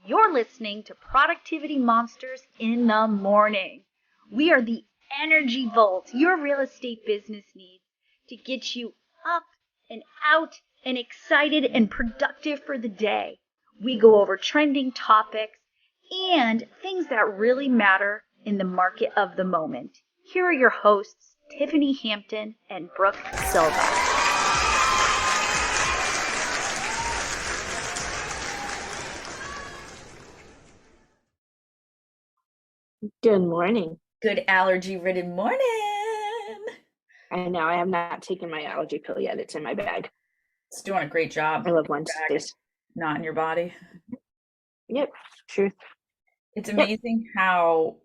You're listening to Productivity Monsters in the Morning. We are the energy vault your real estate business needs to get you up and out and excited and productive for the day. We go over trending topics and things that really matter in the market of the moment. Here are your hosts, Tiffany Hampton and Brooke Silva. Good morning. Good allergy-ridden morning. I know I have not taken my allergy pill yet. It's in my bag. It's doing a great job. I love Wednesdays. Not in your body. Yep, truth. It's amazing how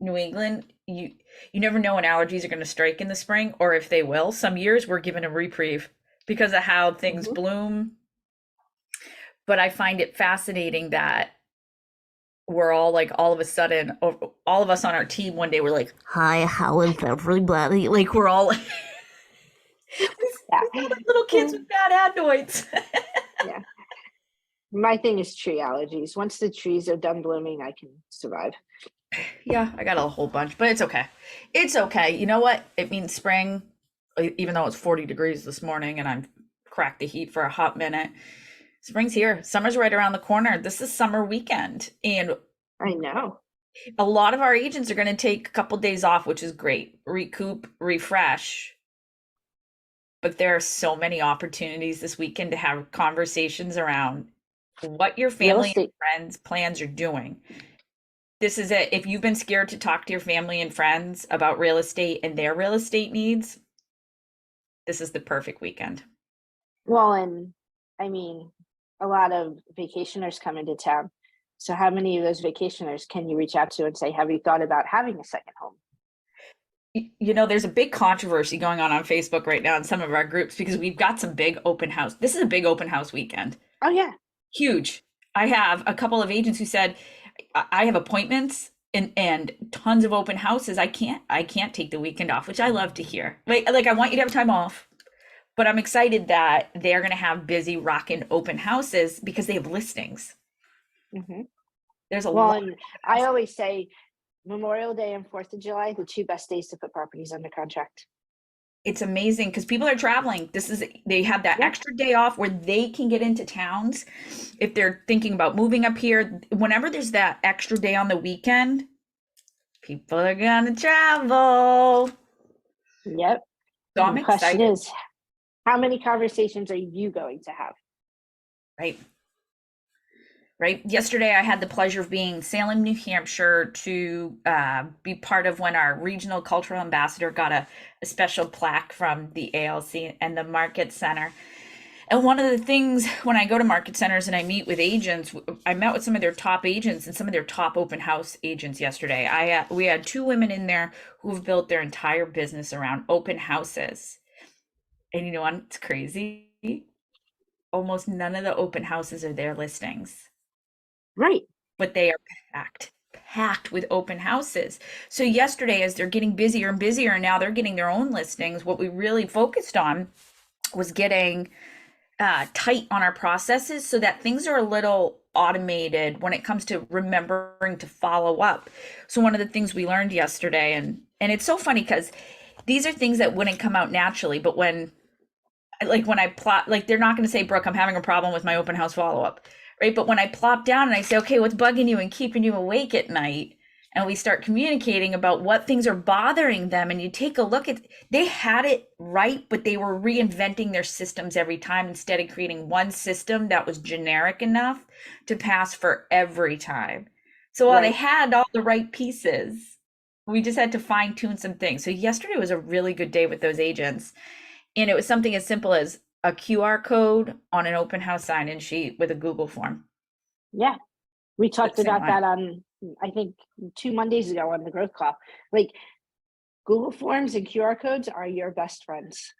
New England, you never know when allergies are going to strike in the spring or if they will. Some years we're given a reprieve because of how things bloom. But I find it fascinating that we're all like, all of a sudden, all of us on our team one day, we're like, hi, how is everybody? Like, we're all like, we're like little kids with bad adenoids. Yeah. My thing is tree allergies. Once the trees are done blooming, I can survive. Yeah, I got a whole bunch, but it's okay. It's okay. You know what? It means spring, even though it's 40 degrees this morning and I'm cracked the heat for a hot minute. Spring's here. Summer's right around the corner. This is summer weekend. And I know. A lot of our agents are going to take a couple days off, which is great. Recoup, refresh. But there are so many opportunities this weekend to have conversations around what your family and friends plans are doing. This is it. If you've been scared to talk to your family and friends about real estate and their real estate needs, this is the perfect weekend. Well, and I mean, a lot of vacationers come into town. So how many of those vacationers can you reach out to and say, have you thought about having a second home? You know, there's a big controversy going on Facebook right now in some of our groups because we've got some big open house. This is a big open house weekend. Oh, yeah. Huge. I have a couple of agents who said, I have appointments and tons of open houses. I can't take the weekend off, which I love to hear. Like I want you to have time off. But I'm excited that they're going to have busy rocking open houses because they have listings. Mm-hmm. There's a lot. And I always say Memorial Day and 4th of July, the two best days to put properties under contract. It's amazing because people are traveling. They have that extra day off where they can get into towns. If they're thinking about moving up here, whenever there's that extra day on the weekend, people are going to travel. Yep. So I'm excited. The question is, how many conversations are you going to have? Right. Yesterday, I had the pleasure of being in Salem, New Hampshire to be part of when our regional cultural ambassador got a special plaque from the ALC and the Market Center. And one of the things when I go to market centers and I meet with agents, I met with some of their top agents and some of their top open house agents yesterday. We had two women in there who've built their entire business around open houses. And you know what? It's crazy. Almost none of the open houses are their listings. Right. But they are packed with open houses. So yesterday, as they're getting busier and busier, and now they're getting their own listings, what we really focused on was getting tight on our processes so that things are a little automated when it comes to remembering to follow up. So one of the things we learned yesterday, and it's so funny because these are things that wouldn't come out naturally, but when I plot, like they're not going to say, Brooke, I'm having a problem with my open house follow-up. Right. But when I plop down and I say, okay, what's bugging you and keeping you awake at night? And we start communicating about what things are bothering them. And you take a look at, they had it right, but they were reinventing their systems every time instead of creating one system that was generic enough to pass for every time. So while they had all the right pieces, we just had to fine tune some things. So yesterday was a really good day with those agents. And it was something as simple as a QR code on an open house sign-in sheet with a Google form. Yeah. We talked about that on, I think, 2 Mondays ago on the growth call. Like Google Forms and QR codes are your best friends.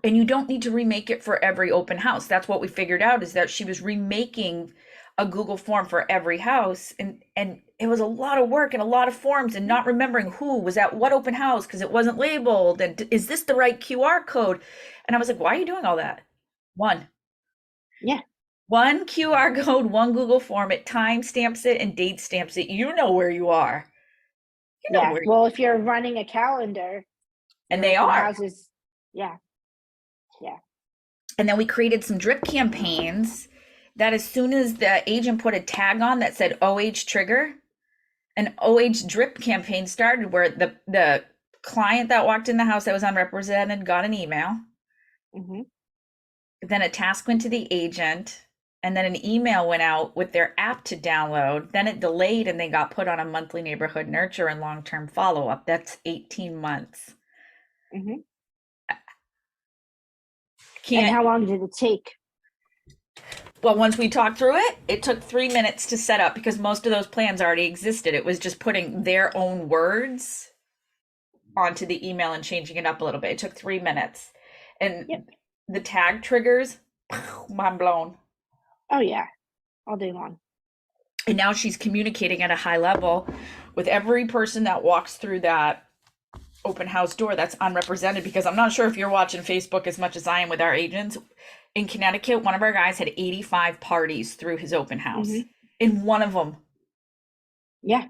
And you don't need to remake it for every open house. That's what we figured out, is that she was remaking a Google form for every house. And it was a lot of work and a lot of forms and not remembering who was at what open house because it wasn't labeled. And is this the right QR code? And I was like, why are you doing all that? One. Yeah. One QR code, one Google form, it time stamps it and date stamps it. You know where you are. You know Yeah. where you Well, if you're running a calendar, and your they open are. houses, yeah, yeah. And then we created some drip campaigns that as soon as the agent put a tag on that said OH trigger, an OH drip campaign started where the client that walked in the house that was unrepresented got an email. Hmm. Then a task went to the agent, and then an email went out with their app to download. Then it delayed and they got put on a monthly neighborhood nurture and long-term follow-up. That's 18 months. Hmm. And Can't, how long did it take? well, once we talked through it, it took 3 minutes to set up because most of those plans already existed. It was just putting their own words onto the email and changing it up a little bit. It took 3 minutes. Yep. And the tag triggers, mind blown. Oh yeah, all day long. And now she's communicating at a high level with every person that walks through that open house door that's unrepresented, because I'm not sure if you're watching Facebook as much as I am with our agents. In Connecticut, one of our guys had 85 parties through his open house. Hmm. In one of them. Yeah.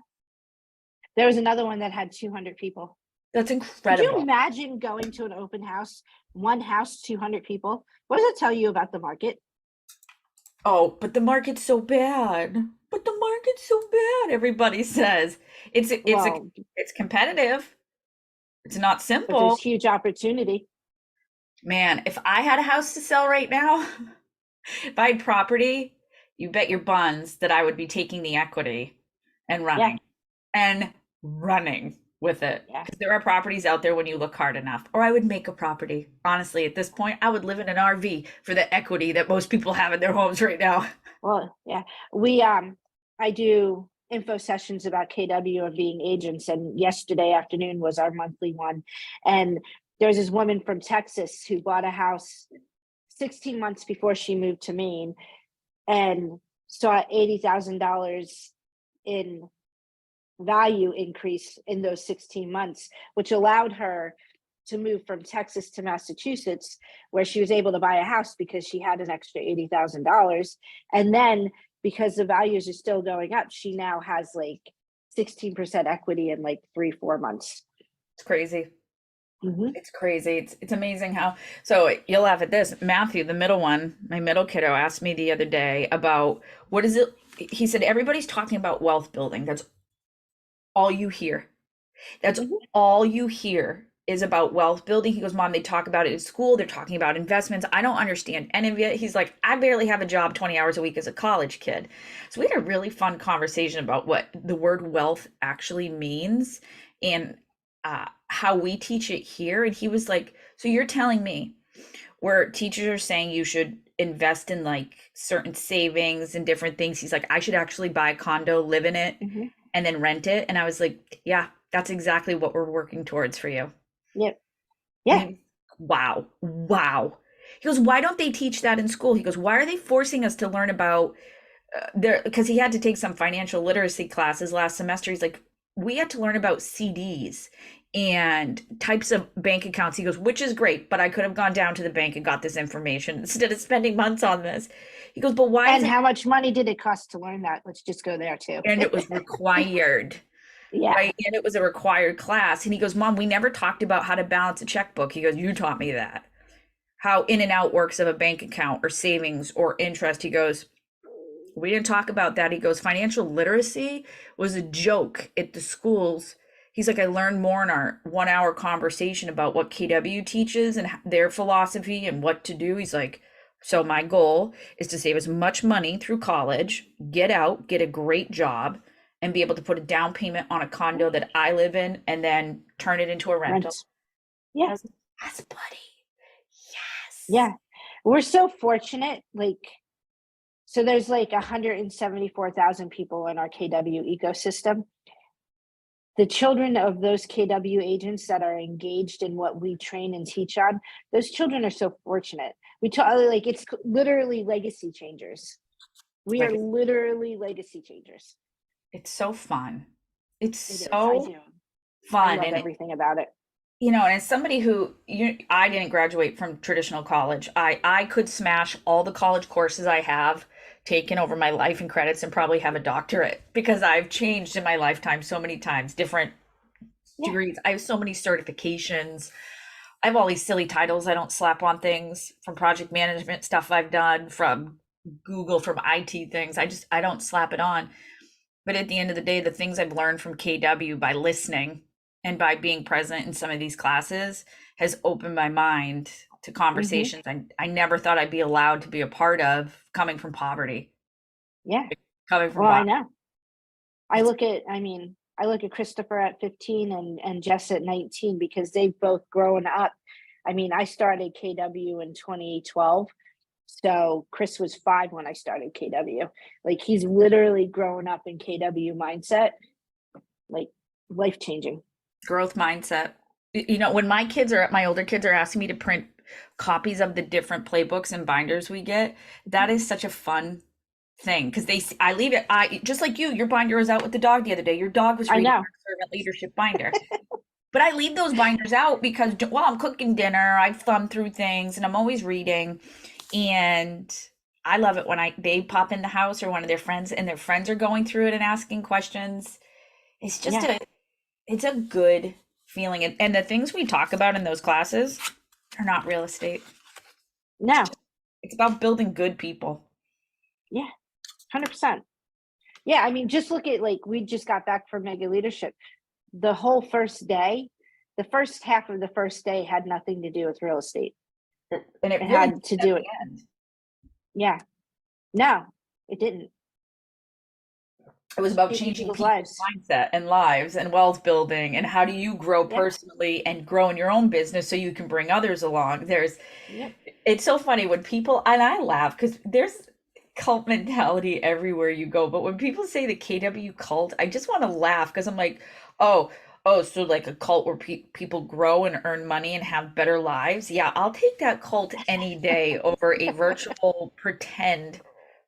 There was another one that had 200 people. That's Could you incredible. imagine going to an open house, one house, 200 people? What does it tell you about the market? Oh, but the market's so bad. But the market's so bad, everybody says. Well, It's competitive. It's not but there's simple. huge opportunity. Man, if I had a house to sell right now, if I had property, you bet your buns that I would be taking the equity and Yeah, running with it. yeah. Because there are properties out there when you look hard enough. Or I would make a property. Honestly, at this point, I would live in an RV for the equity that most people have in their homes right now. Well, yeah. I do info sessions about KW and being agents, and yesterday afternoon was our monthly one. And there's this woman from Texas who bought a house 16 months before she moved to Maine and saw $80,000 in value increase in those 16 months, which allowed her to move from Texas to Massachusetts, where she was able to buy a house because she had an extra $80,000. And then because the values are still going up, she now has like 16% equity in like 3-4 months. It's crazy. Mm-hmm. It's crazy. It's amazing how. So you'll laugh at this. Matthew, the middle one, my middle kiddo, asked me the other day about what is it. He said everybody's talking about wealth building. That's all you hear. That's Mm-hmm. all you hear is about wealth building. He goes, Mom, they talk about it in school. They're talking about investments. I don't understand any of it. He's like, I barely have a job 20 hours a week as a college kid. So we had a really fun conversation about what the word wealth actually means and how we teach it here. And he was like, so you're telling me where teachers are saying you should invest in like certain savings and different things. He's like, I should actually buy a condo, live in it, Mm-hmm. and then rent it. And I was like, yeah, that's exactly what we're working towards for you. Yep. And Yeah. wow, wow. He goes, why don't they teach that in school? He goes, why are they forcing us to learn about there? Because he had to take some financial literacy classes last semester. He's like, we had to learn about CDs and types of bank accounts. He goes, which is great, but I could have gone down to the bank and got this information instead of spending months on this. He goes, but why is And it? how much money did it cost to learn that? Let's just go there too. And it was required. Yeah. Right. And it was a required class. And he goes, Mom, we never talked about how to balance a checkbook. He goes, you taught me that. How in and out works of a bank account or savings or interest. He goes, we didn't talk about that. He goes, financial literacy was a joke at the schools. He's like, I learned more in our 1 hour conversation about what KW teaches and their philosophy and what to do. He's like, so my goal is to save as much money through college, get out, get a great job, and be able to put a down payment on a condo that I live in and then turn it into a rental. Rent. Yeah. Yes, buddy. Yes. Yeah. We're so fortunate. Like, so there's like 174,000 people in our KW ecosystem. The children of those KW agents that are engaged in what we train and teach on, those children are so fortunate. We talk like it's literally legacy changers. We are Like literally legacy changers. it's so fun. It's It is. I so do. I fun. love And everything about it. And as somebody who I didn't graduate from traditional college. I could smash all the college courses I have taken over my life and credits and probably have a doctorate because I've changed in my lifetime so many times, different Yeah. degrees. I have so many certifications. I have all these silly titles I don't slap on things, from project management stuff I've done, from Google, from IT things. I don't slap it on. But at the end of the day, the things I've learned from KW by listening and by being present in some of these classes has opened my mind to Hmm. conversations I never thought I'd be allowed to be a part of, coming from poverty. Yeah. Coming from Well, I poverty. know. I look at Christopher at 15 and Jess at 19 because they've both grown up. I mean, I started KW in 2012. So Chris was 5 when I started KW. Like he's literally grown up in KW mindset, like life changing. Growth mindset. When my older kids are asking me to print copies of the different playbooks and binders we get, that is such a fun thing because I leave it. I just like your binder was out with the dog the other day. Your dog was I reading know. our servant leadership binder. But I leave those binders out because while I'm cooking dinner, I thumb through things and I'm always reading. And I love it when they pop in the house or one of their friends and their friends are going through it and asking questions. It's just Yeah. it's a good feeling. And the things we talk about in those classes are not real estate. No. It's about building good people. Yeah. 100%. Yeah. I mean, just look at like we just got back from mega leadership. The whole first day, the first half of the first day had nothing to do with real estate. And it It really had to did at do the it. end. Yeah. No, it didn't. It was about Changing changing people's people's lives. mindset and lives and wealth building and how do you grow Yeah. personally and grow in your own business so you can bring others along. Yep. It's so funny when people, and I laugh because there's cult mentality everywhere you go, but when people say the KW cult, I just want to laugh because I'm like, oh, so like a cult where people grow and earn money and have better lives. Yeah, I'll take that cult any day over a virtual pretend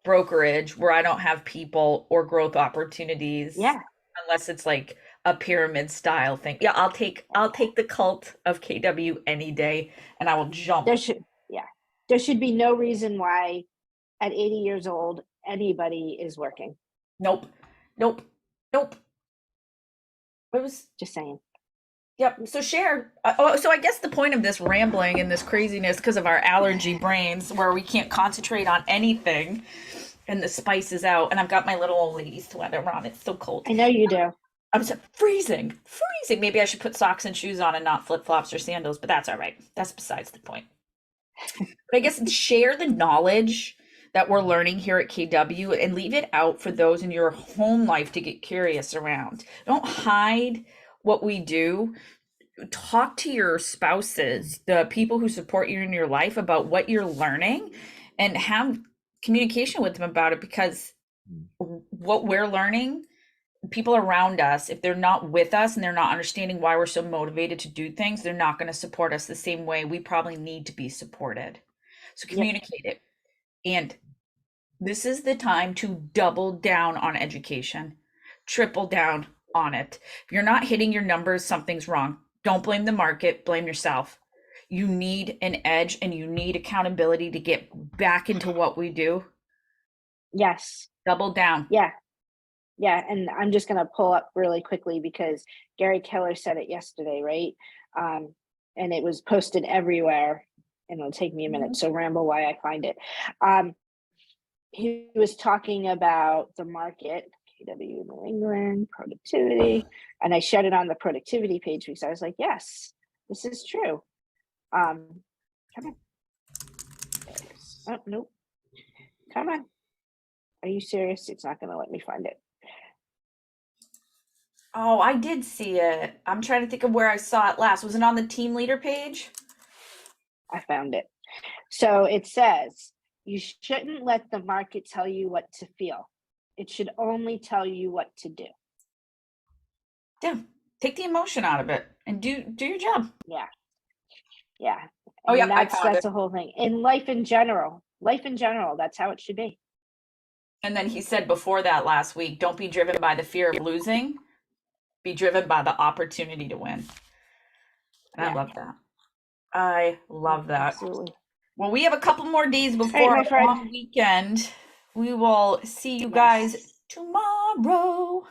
brokerage where I don't have people or growth opportunities Yeah. unless it's like a pyramid style thing. Yeah, I'll take the cult of KW any day and I will jump. There should, yeah. There should be no reason why at 80 years old anybody is working. Nope. Nope. Nope. It was, Just saying. yep. So share. So I guess the point of this rambling and this craziness because of our allergy brains where we can't concentrate on anything and the spice is out and I've got my little old lady sweater on. It's so cold. I know you do. I'm so freezing, freezing. Maybe I should put socks and shoes on and not flip flops or sandals, but that's all right. That's besides the point. But I guess share the knowledge that we're learning here at KW and leave it out for those in your home life to get curious around. Don't hide what we do. Talk to your spouses, the people who support you in your life about what you're learning and have communication with them about it because what we're learning, people around us, if they're not with us and they're not understanding why we're so motivated to do things, they're not going to support us the same way we probably need to be supported. So Yep. communicate it. And this is the time to double down on education, triple down on it. If you're not hitting your numbers, something's wrong. Don't blame the market, blame yourself. You need an edge and you need accountability to get back into what we do. Yes. Double down. Yeah. Yeah. And I'm just going to pull up really quickly because Gary Keller said it yesterday, right? And it was posted everywhere. And it'll take me a minute. So ramble why I find it. He was talking about the market, KW New England, productivity. And I shut it on the productivity page because I was like, yes, this is true. Come on. Oh, nope. Come on. Are you serious? It's not going to let me find it. Oh, I did see it. I'm trying to think of where I saw it last. Was it on the team leader page? I found it. So it says, you shouldn't let the market tell you what to feel. It should only tell you what to do. Yeah. Take the emotion out of it and do your job. Yeah. Yeah. Oh And yeah, I found that's it. the whole thing. In life in general, that's how it should be. And then he said before that last week, don't be driven by the fear of losing, be driven by the opportunity to win. I Yeah, love that. I love that. absolutely. Well, we have a couple more days All right, before my our friend. long weekend. We will see you guys Yes. tomorrow.